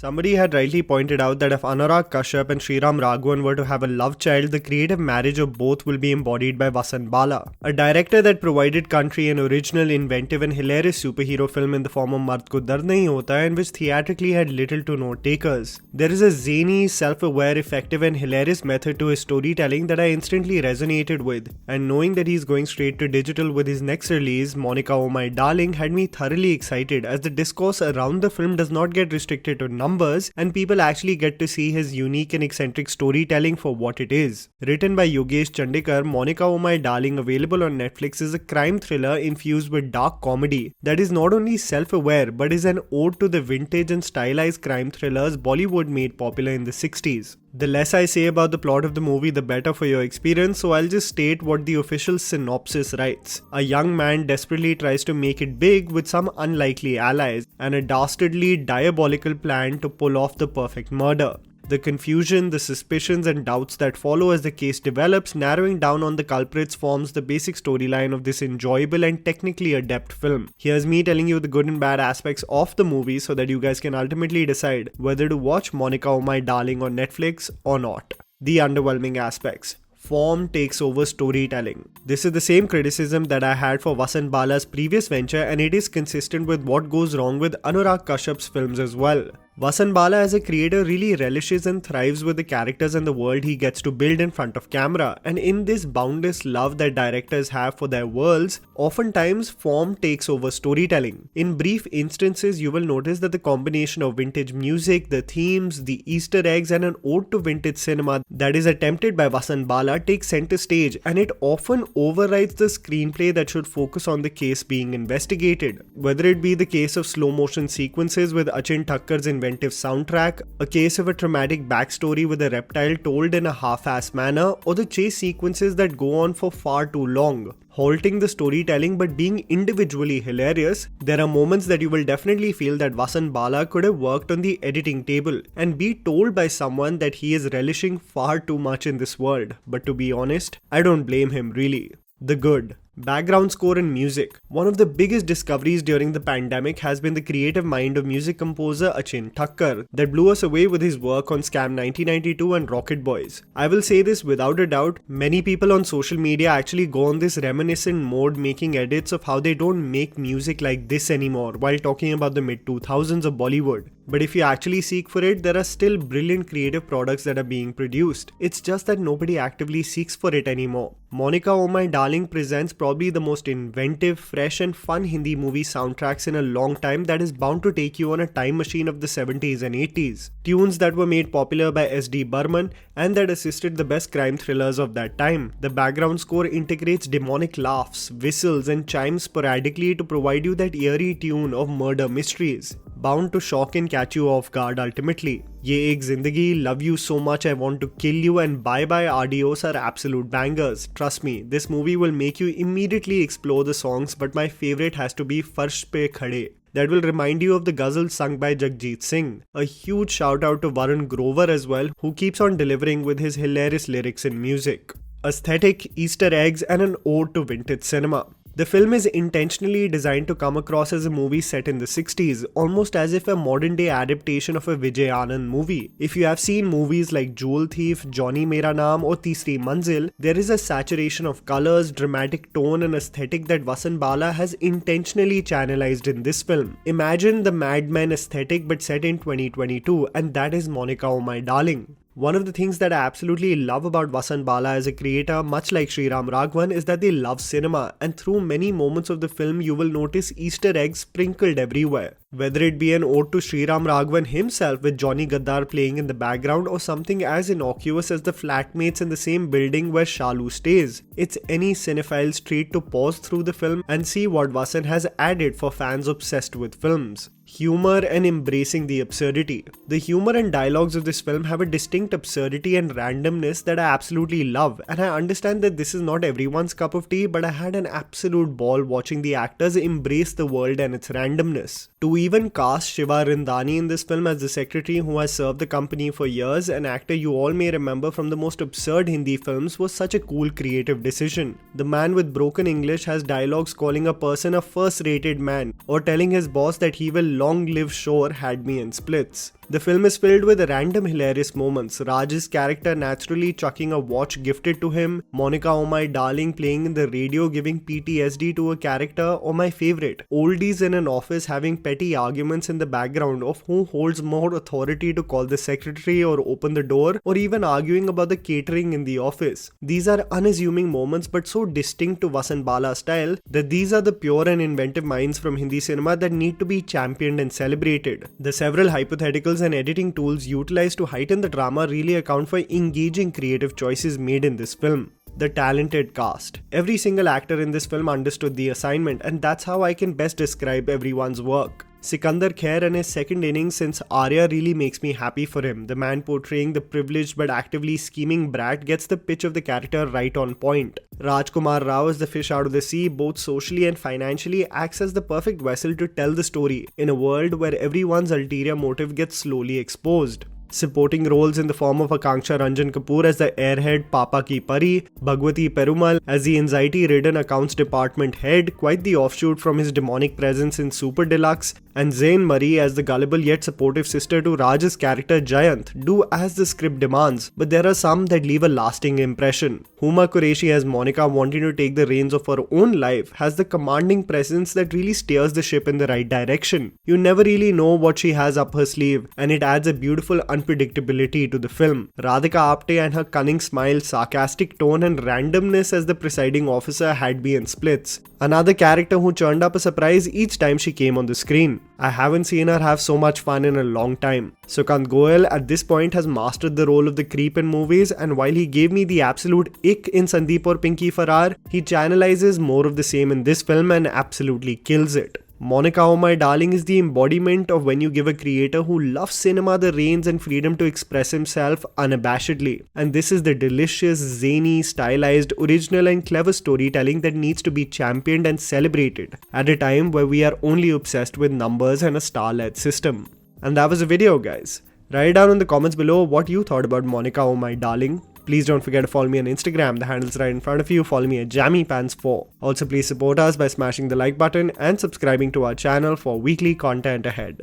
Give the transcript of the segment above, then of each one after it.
Somebody had rightly pointed out that if Anurag Kashyap and Sriram Raghavan were to have a love child, the creative marriage of both will be embodied by Vasan Bala, a director that provided country an original, inventive and hilarious superhero film in the form of Mard Ko Dard Nahi Hota, in which theatrically had little to no takers. There is a zany, self-aware, effective and hilarious method to his storytelling that I instantly resonated with, and knowing that he's going straight to digital with his next release, Monica Oh My Darling, had me thoroughly excited, as the discourse around the film does not get restricted to numbers and people actually get to see his unique and eccentric storytelling for what it is. Written by Yogesh Chandikar, Monica Oh My Darling, available on Netflix, is a crime thriller infused with dark comedy that is not only self-aware but is an ode to the vintage and stylized crime thrillers Bollywood made popular in the 60s. The less I say about the plot of the movie, the better for your experience, so I'll just state what the official synopsis writes. A young man desperately tries to make it big with some unlikely allies and a dastardly, diabolical plan to pull off the perfect murder. The confusion, the suspicions and doubts that follow as the case develops, narrowing down on the culprits, forms the basic storyline of this enjoyable and technically adept film. Here's me telling you the good and bad aspects of the movie so that you guys can ultimately decide whether to watch Monica Oh My Darling on Netflix or not. The underwhelming aspects. Form takes over storytelling. This is the same criticism that I had for Vasan Bala's previous venture, and it is consistent with what goes wrong with Anurag Kashyap's films as well. Vasan Bala as a creator really relishes and thrives with the characters and the world he gets to build in front of camera, and in this boundless love that directors have for their worlds, oftentimes form takes over storytelling. In brief instances, you will notice that the combination of vintage music, the themes, the Easter eggs and an ode to vintage cinema that is attempted by Vasan Bala takes center stage, and it often overrides the screenplay that should focus on the case being investigated. Whether it be the case of slow motion sequences with Achin Thakkar's inventive soundtrack, a case of a traumatic backstory with a reptile told in a half-assed manner, or the chase sequences that go on for far too long, halting the storytelling but being individually hilarious, there are moments that you will definitely feel that Vasan Bala could have worked on the editing table and be told by someone that he is relishing far too much in this world. But to be honest, I don't blame him really. The good. Background score and music. One of the biggest discoveries during the pandemic has been the creative mind of music composer Achin Thakkar that blew us away with his work on Scam 1992 and Rocket Boys. I will say this without a doubt, many people on social media actually go on this reminiscent mode, making edits of how they don't make music like this anymore while talking about the mid-2000s of Bollywood. But if you actually seek for it, there are still brilliant creative products that are being produced. It's just that nobody actively seeks for it anymore. Monica Oh My Darling presents probably the most inventive, fresh and fun Hindi movie soundtracks in a long time that is bound to take you on a time machine of the 70s and 80s. Tunes that were made popular by S.D. Burman and that assisted the best crime thrillers of that time. The background score integrates demonic laughs, whistles and chimes sporadically to provide you that eerie tune of murder mysteries, bound to shock and catch you off guard ultimately. Ye Ek Zindagi, Love You So Much, I Want to Kill You and Bye Bye Adios are absolute bangers. Trust me, this movie will make you immediately explore the songs, but my favorite has to be Farsh Pe Khade. That will remind you of the ghazal sung by Jagjit Singh. A huge shout out to Varun Grover as well, who keeps on delivering with his hilarious lyrics and music. Aesthetic, Easter eggs and an ode to vintage cinema. The film is intentionally designed to come across as a movie set in the 60s, almost as if a modern day adaptation of a Vijay Anand movie. If you have seen movies like Jewel Thief, Johnny Mera Naam or Teesri Manzil, there is a saturation of colors, dramatic tone and aesthetic that Vasan Bala has intentionally channelized in this film. Imagine the Mad Men aesthetic but set in 2022, and that is Monica Oh My Darling. One of the things that I absolutely love about Vasan Bala as a creator, much like Sriram Raghavan, is that they love cinema, and through many moments of the film you will notice Easter eggs sprinkled everywhere. Whether it be an ode to Sriram Raghavan himself with Johnny Gaddar playing in the background, or something as innocuous as the flatmates in the same building where Shalu stays, it's any cinephile's treat to pause through the film and see what Vasan has added for fans obsessed with films. Humor and embracing the absurdity. The humor and dialogues of this film have a distinct absurdity and randomness that I absolutely love, and I understand that this is not everyone's cup of tea, but I had an absolute ball watching the actors embrace the world and its randomness. To even cast Shiva Rindani in this film as the secretary who has served the company for years, an actor you all may remember from the most absurd Hindi films, was such a cool creative decision. The man with broken English has dialogues calling a person a first-rated man or telling his boss that he will long live Shore had me in splits. The film is filled with random hilarious moments. Raj's character naturally chucking a watch gifted to him, Monica Oh My Darling playing in the radio giving PTSD to a character, or my favorite, oldies in an office having petty arguments in the background of who holds more authority to call the secretary or open the door, or even arguing about the catering in the office. These are unassuming moments but so distinct to Vasan Bala style that these are the pure and inventive minds from Hindi cinema that need to be championed and celebrated. The several hypotheticals and editing tools utilized to heighten the drama really account for engaging creative choices made in this film. The talented cast. Every single actor in this film understood the assignment, and that's how I can best describe everyone's work. Sikandar Khair in his second innings since Arya really makes me happy for him. The man portraying the privileged but actively scheming brat gets the pitch of the character right on point. Rajkumar Rao as the fish out of the sea, both socially and financially, acts as the perfect vessel to tell the story in a world where everyone's ulterior motive gets slowly exposed. Supporting roles in the form of Akanksha Ranjan Kapoor as the airhead Papa Ki Pari, Bhagwati Perumal as the anxiety-ridden accounts department head, quite the offshoot from his demonic presence in Super Deluxe, and Zain Murray as the gullible yet supportive sister to Raj's character Jayant do as the script demands, but there are some that leave a lasting impression. Huma Qureshi as Monica wanting to take the reins of her own life has the commanding presence that really steers the ship in the right direction. You never really know what she has up her sleeve, and it adds a beautiful unpredictability to the film. Radhika Apte and her cunning smile, sarcastic tone and randomness as the presiding officer had me in splits. Another character who churned up a surprise each time she came on the screen. I haven't seen her have so much fun in a long time. Sukant Goel at this point has mastered the role of the creep in movies, and while he gave me the absolute ick in Sandeep or Pinky Farrar, he channelizes more of the same in this film and absolutely kills it. Monica Oh My Darling is the embodiment of when you give a creator who loves cinema the reins and freedom to express himself unabashedly. And this is the delicious, zany, stylized, original and clever storytelling that needs to be championed and celebrated at a time where we are only obsessed with numbers and a star-led system. And that was the video, guys. Write down in the comments below what you thought about Monica Oh My Darling. Please don't forget to follow me on Instagram, the handle's right in front of you. Follow me at JammyPants4. Also, please support us by smashing the like button and subscribing to our channel for weekly content ahead.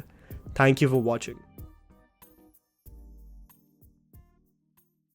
Thank you for watching.